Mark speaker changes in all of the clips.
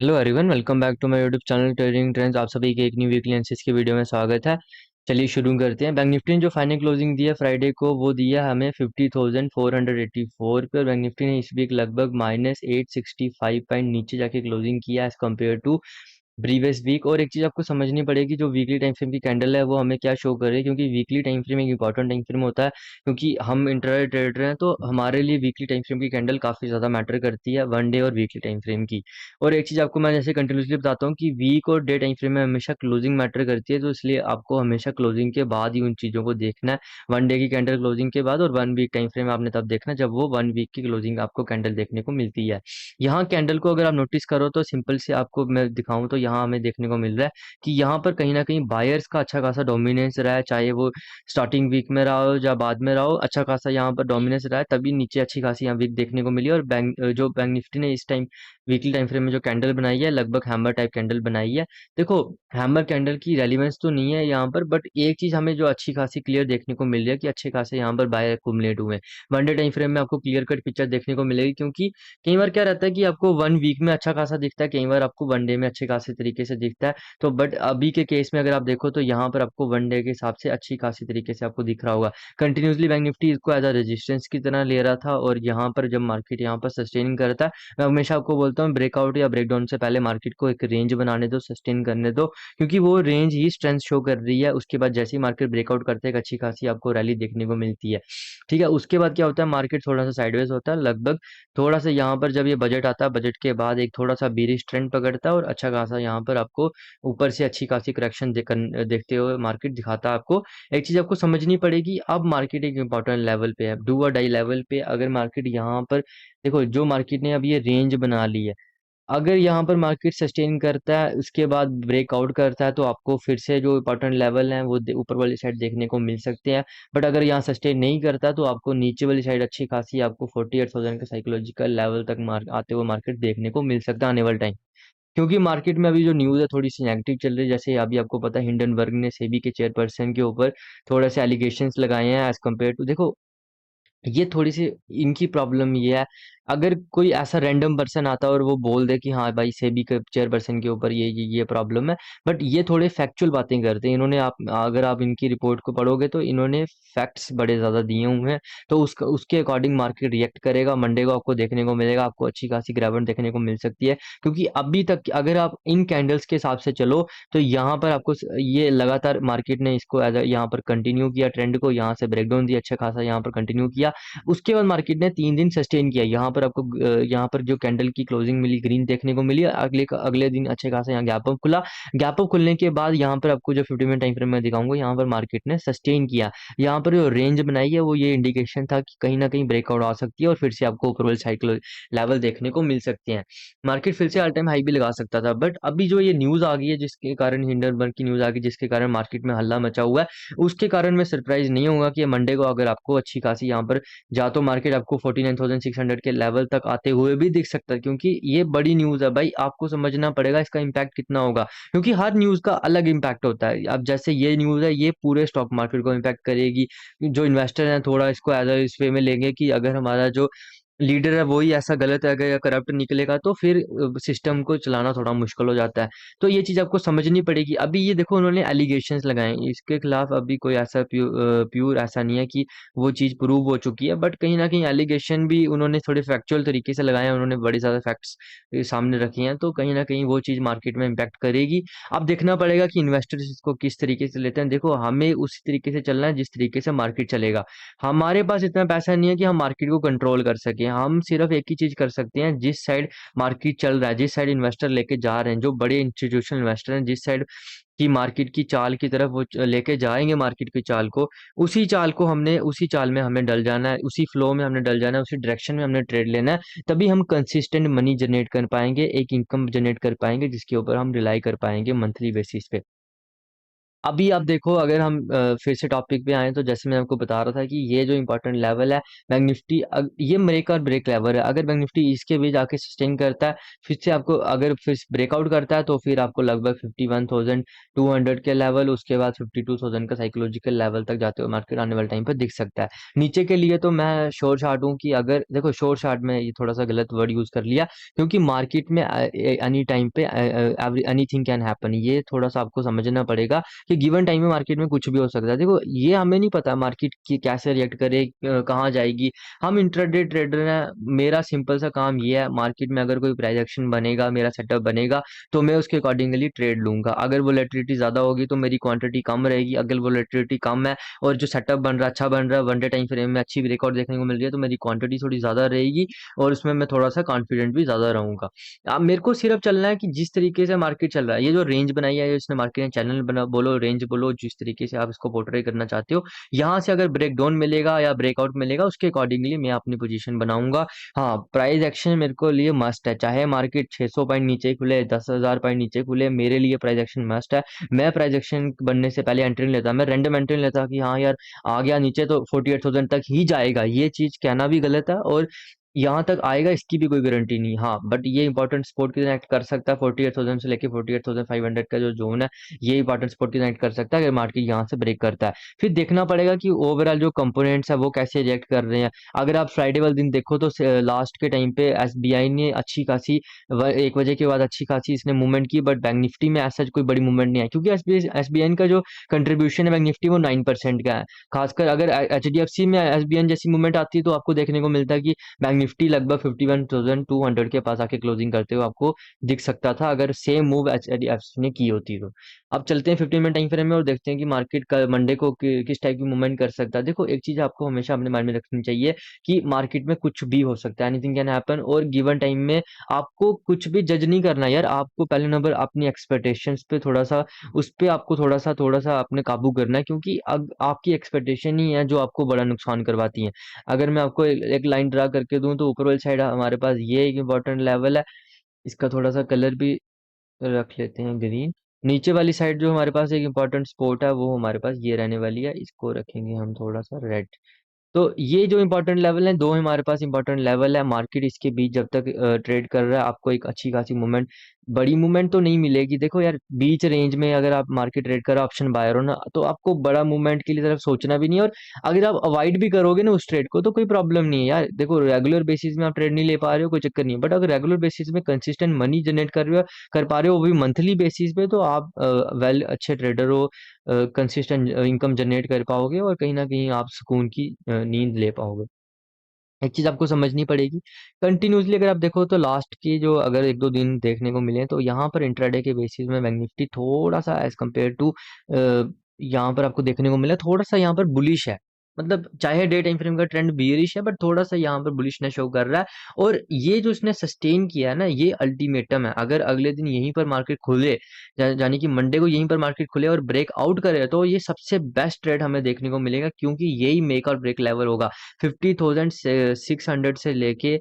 Speaker 1: Hello everyone, welcome back to my YouTube channel trading trends. आप सभी के एक न्यू वीकली एनालिसिस की वीडियो में स्वागत है। चलिए शुरू करते हैं। बैंक निफ्टी ने जो फाइनल क्लोजिंग दी है फ्राइडे को, वो दिया हमें 50,484 पे, और बैंक निफ्टी ने इस वीक लगभग -865 पॉइंट नीचे जाके क्लोजिंग किया as compared to previous week. और एक चीज आपको समझनी पड़ेगी, जो वीकली टाइम फ्रेम की कैंडल है वो हमें क्या शो कर रही है, क्योंकि वीकली टाइम फ्रेम एक इंपॉर्टेंट टाइम फ्रेम होता है। क्योंकि हम इंट्राडे ट्रेडर हैं, तो हमारे लिए वीकली टाइम फ्रेम की कैंडल काफी ज्यादा मैटर करती है, वन डे और वीकली टाइम फ्रेम की। और एक चीज आपको मैं जैसे कंटिन्यूसली बताता हूँ कि वीक और डे टाइम फ्रेम में हमेशा क्लोजिंग मैटर करती है, तो इसलिए आपको हमेशा क्लोजिंग के बाद ही उन चीजों को देखना है। वन डे की कैंडल क्लोजिंग के बाद, और वन वीक टाइम फ्रेम आपने तब देखना जब वो वन वीक की क्लोजिंग आपको कैंडल देखने को मिलती है। यहाँ कैंडल को अगर आप नोटिस करो तो सिंपल से आपको मैं दिखाऊं तो यहाँ हमें देखने को मिल रहा है कि यहाँ पर कहीं ना कहीं बायर्स का अच्छा खासा डोमिनेंस रहा है, चाहे वो स्टार्टिंग वीक में रहा हो या बाद में रहा हो, अच्छा खासा यहाँ पर डोमिनेंस रहा है, तभी नीचे अच्छी खासी यहाँ वीक देखने को मिली। और बैंक निफ्टी ने इस टाइम वीकली टाइम फ्रेम में जो कैंडल बनाई है, लगभग हैमर टाइप कैंडल बनाई है। देखो, हैमर कैंडल की रेलिवेंस तो नहीं है यहाँ पर, बट एक चीज हमें जो अच्छी खासी क्लियर देखने को मिल रही है कि अच्छे खासे यहाँ पर बाय एक्यूमुलेट हुए हैं। वन डे टाइम फ्रेम में आपको क्लियर कट पिक्चर देखने को मिलेगी, क्योंकि कई बार क्या रहता है कि आपको वन वीक में अच्छा खासा दिखता है, कई बार आपको वन डे में अच्छे खासे तरीके से दिखता है। तो बट अभी के केस में अगर आप देखो तो यहाँ पर आपको वन डे के हिसाब से अच्छी खासी तरीके से आपको दिख रहा होगा। कंटिन्यूसली बैंक निफ्टी इसको एज अ रेजिस्टेंस की तरह ले रहा था, और यहाँ पर जब मार्केट यहाँ पर सस्टेन करता है, मैं हमेशा आपको बोलता हूँ ब्रेकआउट या ब्रेकडाउन से पहले मार्केट को एक रेंज बनाने दो, सस्टेन करने दो, क्योंकि वो रेंज ही स्ट्रेंथ शो कर रही है। उसके बाद जैसे ही मार्केट ब्रेकआउट करते हैं, एक अच्छी खासी आपको रैली देखने को मिलती है। ठीक है, उसके बाद क्या होता है, मार्केट थोड़ा सा साइडवेज होता है लगभग, थोड़ा सा यहाँ पर जब ये बजट आता है, बजट के बाद एक थोड़ा सा बीरिश ट्रेंड पकड़ता है, और अच्छा खासा यहाँ पर आपको ऊपर से अच्छी खासी करेक्शन देखते हुए मार्केट दिखाता है आपको। एक चीज आपको समझनी पड़ेगी, अब मार्केट एक इंपॉर्टेंट लेवल पे है, डू और डाई लेवल पे। अगर मार्केट यहाँ पर, देखो जो मार्केट ने अब ये रेंज बना ली है, अगर यहाँ पर मार्केट सस्टेन करता है, उसके बाद ब्रेकआउट करता है, तो आपको फिर से जो इंपॉर्टेंट लेवल हैं वो ऊपर वाली साइड देखने को मिल सकते हैं। बट अगर यहाँ सस्टेन नहीं करता, तो आपको नीचे वाली साइड अच्छी खासी आपको 48,000 के साइकोलॉजिकल लेवल तक आते हुए मार्केट देखने को मिल सकता है आने वाले टाइम। क्योंकि मार्केट में अभी जो न्यूज़ है थोड़ी सी नेगेटिव चल रही है, जैसे अभी आपको पता है हिंडनबर्ग ने सेबी के चेयरपर्सन के ऊपर थोड़े से एलिगेशंस लगाए हैं एज कम्पेयर टू, देखो ये थोड़ी सी इनकी प्रॉब्लम ये है। अगर कोई ऐसा रैंडम पर्सन आता है और वो बोल दे कि हाँ भाई सेबी के चेयरपर्सन के ऊपर ये प्रॉब्लम है, बट ये थोड़े फैक्चुअल बातें करते हैं। इन्होंने, आप अगर आप इनकी रिपोर्ट को पढ़ोगे तो इन्होंने फैक्ट्स बड़े ज़्यादा दिए हुए हैं। तो उसका उसके अकॉर्डिंग मार्केट रिएक्ट करेगा। मंडे को आपको देखने को मिलेगा, आपको अच्छी खासी गिरावट देखने को मिल सकती है, क्योंकि अभी तक अगर आप इन कैंडल्स के हिसाब से चलो, तो यहाँ पर आपको ये लगातार मार्केट ने इसको एज यहाँ पर कंटिन्यू किया, ट्रेंड को यहाँ से ब्रेकडाउन दिया, अच्छा खासा यहाँ पर कंटिन्यू किया। उसके बाद मार्केट ने 3 दिन सस्टेन किया। यहाँ पर आपको यहाँ पर जो कैंडल की क्लोजिंग मिली ग्रीन देखने को मिली, अगले दिन अच्छे खासा यहाँ गैप अप खुला। गैप अप खुलने के बाद यहाँ पर आपको जो 50 मिनट टाइम फ्रेम में दिखाऊंगा, यहाँ पर मार्केट ने सस्टेन किया। यहाँ पर जो रेंज बनाई है वो ये इंडिकेशन था कि कहीं ना कहीं ब्रेकआउट आ सकती है, और फिर से आपको ऊपर वाले साइकिल लेवल देखने को मिल सकते हैं। मार्केट फिर से ऑल टाइम हाई भी लगा सकता था, बट अभी जो ये न्यूज आ गई है, जिसके कारण हिंडनबर्ग की न्यूज आ गई, जिसके कारण मार्केट में हल्ला मचा हुआ है, उसके कारण मैं सरप्राइज नहीं होगा कि मंडे को अगर आपको अच्छी खासी यहाँ पर जा, तो मार्केट आपको 49,600 के लेवल तक आते हुए भी दिख सकता है, क्योंकि ये बड़ी न्यूज़ है भाई। आपको समझना पड़ेगा इसका इम्पैक्ट कितना होगा, क्योंकि हर न्यूज़ का अलग इम्पैक्ट होता है। अब जैसे ये न्यूज़ है, ये पूरे स्टॉक मार्केट को इम्पैक्ट करेगी। जो इन्वेस्टर हैं थोड़ा इसको एज इस वे में लेंगे कि अगर हमारा जो लीडर है वही ऐसा गलत है, अगर या करप्ट निकलेगा, तो फिर सिस्टम को चलाना थोड़ा मुश्किल हो जाता है। तो ये चीज आपको समझनी पड़ेगी। अभी ये देखो, उन्होंने एलिगेशंस लगाए, इसके खिलाफ अभी कोई ऐसा प्यूर ऐसा नहीं है कि वो चीज प्रूव हो चुकी है, बट कहीं ना कहीं एलिगेशन भी उन्होंने थोड़े फैक्चुअल तरीके से लगाए हैं, उन्होंने बड़ी ज्यादा फैक्ट्स सामने रखे हैं, तो कहीं ना कहीं वो चीज मार्केट में इम्पैक्ट करेगी। अब देखना पड़ेगा कि इन्वेस्टर्स इसको किस तरीके से लेते हैं। देखो, हमें उसी तरीके से चलना है जिस तरीके से मार्केट चलेगा। हमारे पास इतना पैसा नहीं है कि हम मार्केट को कंट्रोल कर सकें। हम सिर्फ एक ही चीज कर सकते हैं, जिस साइड मार्केट चल रहा है, जिस साइड इन्वेस्टर लेके जा रहे हैं, जो बड़े इंस्टीट्यूशनल इन्वेस्टर हैं, जिस साइड की मार्केट की चाल की तरफ वो लेके जाएंगे मार्केट की चाल को, उसी चाल को हमने, उसी चाल में हमें डल जाना है, उसी फ्लो में हमने डल जाना है, उसी डायरेक्शन में हमने ट्रेड लेना है। तभी हम कंसिस्टेंट मनी जनरेट कर पाएंगे, एक इनकम जनरेट कर पाएंगे, जिसके ऊपर हम रिलाई कर पाएंगे मंथली बेसिस पे। अभी आप देखो, अगर हम फिर से टॉपिक पे आए तो जैसे मैं आपको बता रहा था कि ये जो इंपॉर्टेंट लेवल है बैंक निफ्टी, ये मेक और ब्रेक लेवल है। अगर बैंक निफ्टी इसके भी जाके सस्टेन करता है, फिर से आपको अगर फिर ब्रेकआउट करता है तो फिर आपको लगभग 51,200 के लेवल, उसके बाद 52,000 का साइकोलॉजिकल लेवल तक जाते हुए मार्केट आने वाले टाइम पर दिख सकता है। नीचे के लिए तो मैं श्योर शॉट हूँ कि अगर देखो, श्योर शॉट में ये थोड़ा सा गलत वर्ड यूज कर लिया, क्योंकि मार्केट में any time pay anything can happen, ये थोड़ा सा आपको समझना पड़ेगा कि गिवन टाइम में मार्केट में कुछ भी हो सकता है। देखो, ये हमें नहीं पता मार्केट की कैसे रिएक्ट करे, कहाँ जाएगी। हम इंट्राडे ट्रेडर हैं, मेरा सिंपल सा काम ये है, मार्केट में अगर कोई प्राइस एक्शन बनेगा, मेरा सेटअप बनेगा, तो मैं उसके अकॉर्डिंगली ट्रेड लूंगा। अगर वोलेटिलिटी ज्यादा होगी तो मेरी क्वांटिटी कम रहेगी, अगर वोलेटिलिटी कम है और जो सेटअप बन रहा है अच्छा बन रहा है, वन डे टाइम फ्रेम में अच्छी ब्रेकआउट देखने को मिल रही है, तो मेरी क्वांटिटी थोड़ी ज्यादा रहेगी और उसमें मैं थोड़ा सा कॉन्फिडेंट भी ज्यादा रहूंगा। अब मेरे को सिर्फ चलना है कि जिस तरीके से मार्केट चल रहा है, ये जो रेंज बनाई है, इसने मार्केट ने चैनल बना, बोलो रेंज बोलो, जिस तरीके से आप इसको पोर्ट्रे करना चाहते हो, यहाँ से अगर ब्रेक डाउन मिलेगा या ब्रेकआउट मिलेगा, उसके अकॉर्डिंगली मैं अपनी पोजीशन बनाऊंगा। हाँ, प्राइस एक्शन मेरे को लिए मस्ट है, चाहे मार्केट 600 पॉइंट नीचे खुले, 10,000 पॉइंट नीचे खुले, मेरे लिए प्राइस एक्शन मस्ट है। मैं प्राइस एक्शन बनने से पहले एंट्री नहीं लेता, मैं रैंडम एंट्री नहीं लेता कि हाँ यार आ गया नीचे तो 48,000 तक ही जाएगा, ये चीज कहना भी गलत है, और यहाँ तक आएगा इसकी भी कोई गारंटी नहीं। हाँ, बट ये इंपॉर्टेंट सपोर्ट की तरह एक्ट कर सकता है, 48,000 से लेके 48,500 का जो जोन है, ये इंपॉर्टेंट सपोर्ट की तरह एक्ट कर सकता है अगर मार्केट यहाँ से ब्रेक करता है। फिर देखना पड़ेगा कि ओवरऑल जो कंपोनेंट्स है वो कैसे रिएक्ट कर रहे हैं। अगर आप फ्राइडे वाले दिन देखो तो लास्ट के टाइम पे एसबीआई ने अच्छी खासी 1 बजे के बाद अच्छी खासी इसने मूवमेंट की, बट बैंक निफ्टी में ऐसा कोई बड़ी मूवमेंट नहीं आई, क्योंकि एसबीआई का जो कंट्रीब्यूशन है बैंक निफ्टी वो 9% का है। खासकर अगर एच डी एफ सी में एसबीआई जैसी मूवमेंट आती है तो आपको देखने को मिलता है कि बैंक निफ्टी लगभग 51,200 के पास आके क्लोजिंग करते हुए आपको दिख सकता था, अगर सेम मूव एचडीएफसी ने की होती तो। अब चलते हैं 15 मिनट टाइम फ्रेम में और देखते हैं कि मार्केट का मंडे को किस टाइप की मूवमेंट कर सकता है। देखो, एक चीज आपको हमेशा अपने माइंड में रखनी चाहिए कि मार्केट में कुछ भी हो सकता है, एनीथिंग कैन हैपन, और गिवन टाइम में आपको कुछ भी जज नहीं करना यार। आपको पहले नंबर अपनी एक्सपेक्टेशंस पे थोड़ा सा, उस पे आपको थोड़ा सा अपने काबू करना है, क्योंकि अब आपकी एक्सपेक्टेशन ही है जो आपको बड़ा नुकसान करवाती है। अगर मैं आपको एक लाइन ड्रा करके दूं तो ऊपर वाली साइड हमारे पास ये एक इम्पोर्टेंट लेवल है, इसका थोड़ा सा कलर भी रख लेते हैं ग्रीन। नीचे वाली साइड जो हमारे पास एक इम्पोर्टेंट स्पॉट है वो हमारे पास ये रहने वाली है, इसको रखेंगे हम थोड़ा सा रेड। तो ये जो इंपॉर्टेंट लेवल है, दो हमारे पास इंपॉर्टेंट लेवल है, मार्केट इसके बीच जब तक ट्रेड कर रहा है आपको एक अच्छी खासी मूवमेंट, बड़ी मूवमेंट तो नहीं मिलेगी। देखो यार, बीच रेंज में अगर आप मार्केट ट्रेड कर रहे हो, ऑप्शन बायर हो ना, तो आपको बड़ा मूवमेंट के लिए तरफ सोचना भी नहीं है, और अगर आप अवॉइड भी करोगे ना उस ट्रेड को तो कोई प्रॉब्लम नहीं है यार। देखो, रेगुलर बेसिस में आप ट्रेड नहीं ले पा रहे हो, कोई चक्कर नहीं है, बट अगर रेगुलर बेसिस में कंसिस्टेंट मनी जनरेट कर रहे हो, कर पा रहे हो वो भी मंथली बेसिस पे, तो आप वेल अच्छे ट्रेडर हो, कंसिस्टेंट इनकम जनरेट कर पाओगे और कहीं ना कहीं आप सुकून की नींद ले पाओगे। एक चीज आपको समझनी पड़ेगी, कंटिन्यूसली अगर आप देखो तो लास्ट की जो अगर 1-2 दिन देखने को मिले तो यहाँ पर इंट्राडे के बेसिस में बैंक निफ्टी थोड़ा सा एज कम्पेयर टू यहाँ पर आपको देखने को मिला, थोड़ा सा यहाँ पर बुलिश है। मतलब चाहे डे टाइम फ्रेम का ट्रेंड बियरिश है, बट थोड़ा सा यहाँ पर बुलिशनेस शो कर रहा है। और ये जो इसने सस्टेन किया है ना, ये अल्टीमेटम है। अगर अगले दिन यहीं पर मार्केट खुले, यानी कि मंडे को यहीं पर मार्केट खुले और ब्रेक आउट करे, तो ये सबसे बेस्ट ट्रेड हमें देखने को मिलेगा, क्योंकि यही मेक और ब्रेक लेवल होगा। 50,600 से लेके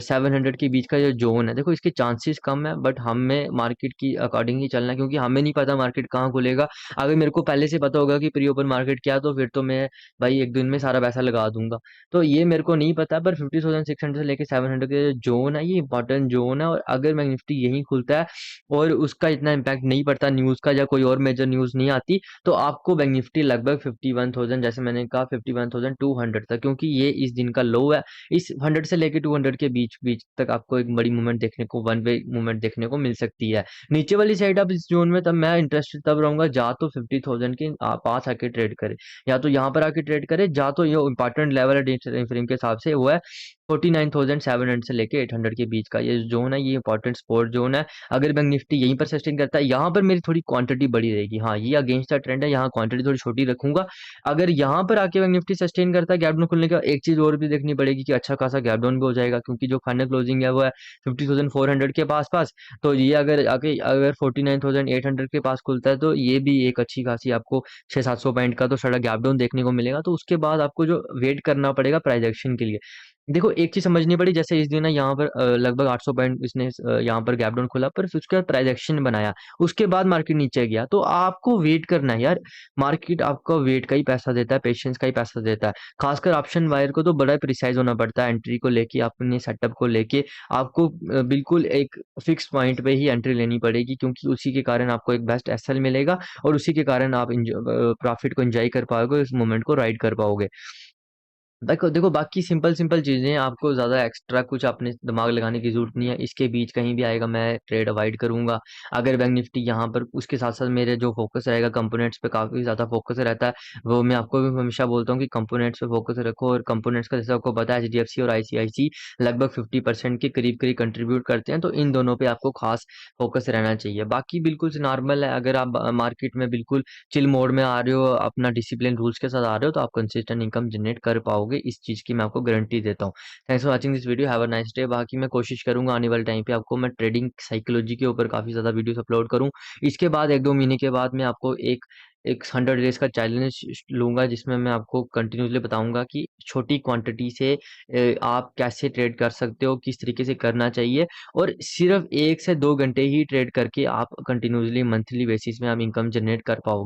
Speaker 1: 700 के बीच का जो जोन है, देखो इसके चांसेस कम है, बट हमें मार्केट की अकॉर्डिंग ही चलना है, क्योंकि हमें नहीं पता मार्केट कहाँ खुलेगा। अगर मेरे को पहले से पता होगा कि प्री ओपन मार्केट क्या, तो फिर तो मैं भाई एक दिन में सारा पैसा लगा दूंगा। तो ये मेरे को नहीं पता, पर 50,600 से लेके 700 के जो जोन है, ये इंपॉर्टेंट जोन है, और अगर बैंक निफ्टी यहीं खुलता है और उसका इतना इम्पैक्ट नहीं पड़ता न्यूज का, या कोई और मेजर न्यूज नहीं आती, तो आपको बैंक निफ्टी लगभग 51,000, जैसे मैंने कहा 51,200 तक, क्योंकि ये इस दिन का लो है, इस 100 से लेके 200 के बीच बीच तक आपको एक बड़ी मूवमेंट देखने को, वन वे मूवमेंट देखने को मिल सकती है। नीचे वाली साइड आप इस जोन में, तब मैं इंटरेस्टेड तब रहूंगा जा तो 50,000 के पास आके ट्रेड करे, या तो यहाँ पर आके ट्रेड करे, जा तो ये इंपॉर्टेंट लेवल है डे टाइम फ्रेम के हिसाब से, वो है 49,700 से लेके 800 के बीच का ये जोन है, ये इंपॉर्टेंट सपोर्ट जोन है। अगर बैंक निफ्टी यहीं पर सस्टेन करता है, यहाँ पर मेरी थोड़ी क्वांटिटी बड़ी रहेगी। हाँ, ये अगेंस्ट द ट्रेंड है, यहाँ क्वांटिटी थोड़ी छोटी रखूंगा। अगर यहाँ पर आके बैंक निफ्टी सस्टेन करता है गैप डाउन खुलने का, एक चीज और भी देखनी पड़ेगी कि अच्छा खासा गैप डाउन भी हो जाएगा, क्योंकि जो फाइनल क्लोजिंग है वो है 50,400 के पास पास। तो ये अगर आके अगर 49,800 के पास खुलता है, तो ये भी एक अच्छी खासी आपको 600-700 पॉइंट का तो सड़ा गैप डाउन देखने को मिलेगा। तो उसके बाद आपको जो वेट करना पड़ेगा प्राइस एक्शन के लिए। देखो एक चीज़ समझनी पड़ी, जैसे इस दिन ना यहाँ पर लगभग 800 पॉइंट इसने यहाँ पर गैप डाउन खोला, पर फिर उसके बाद प्राइस एक्शन बनाया, उसके बाद मार्केट नीचे गया। तो आपको वेट करना है यार, मार्केट आपको वेट का ही पैसा देता है, पेशेंस का ही पैसा देता है। खासकर ऑप्शन बायर को तो बड़ा प्रिसाइज होना पड़ता है, एंट्री को लेके, अपने सेटअप को लेके आपको बिल्कुल एक फिक्स पॉइंट पे ही एंट्री लेनी पड़ेगी, क्योंकि उसी के कारण आपको एक बेस्ट एसएल मिलेगा और उसी के कारण आप प्रॉफिट को एंजॉय कर पाओगे, इस मोमेंट को राइड कर पाओगे। देखो देखो बाकी सिंपल सिंपल चीजें हैं, आपको ज्यादा एक्स्ट्रा कुछ अपने दिमाग लगाने की जरूरत नहीं है। इसके बीच कहीं भी आएगा मैं ट्रेड अवॉइड करूंगा। अगर बैंक निफ्टी यहाँ पर, उसके साथ साथ मेरे जो फोकस रहेगा कंपोनेंट्स पे काफी ज्यादा फोकस रहता है। वो मैं आपको भी हमेशा बोलता हूँ कि कंपोनेंट्स पे फोकस रखो, और कंपोनेंट्स का जैसे आपको पता है एचडीएफसी और आईसीआईसी लगभग 50% के करीब करीब कंट्रीब्यूट करते हैं, तो इन दोनों पे आपको खास फोकस रहना चाहिए। बाकी बिल्कुल से नॉर्मल है, अगर आप मार्केट में बिल्कुल चिल मोड में आ रहे हो, अपना डिसिप्लिन रूल्स के साथ आ रहे हो, तो आप कंसिस्टेंट इनकम जनरेट कर पाओगे, इस चीज़ की मैं आपको गारंटी देता हूँ। Thanks for watching this video, have a nice day. बाकी मैं कोशिश करूंगा आने वाले टाइम पे आपको मैं ट्रेडिंग साइकोलॉजी के ऊपर काफ़ी ज़्यादा वीडियोस अपलोड करूँ। इसके बाद 1-2 महीने के बाद मैं आपको एक एक 100 डेज का चैलेंज लूंगा, जिसमें मैं आपको कंटिन्यूसली बताऊंगा कि छोटी क्वांटिटी से आप कैसे ट्रेड कर सकते हो, किस तरीके से करना चाहिए, और सिर्फ 1 से 2 घंटे ही ट्रेड करके आप कंटिन्यूसली मंथली बेसिस में आप इनकम जनरेट कर पाओगे।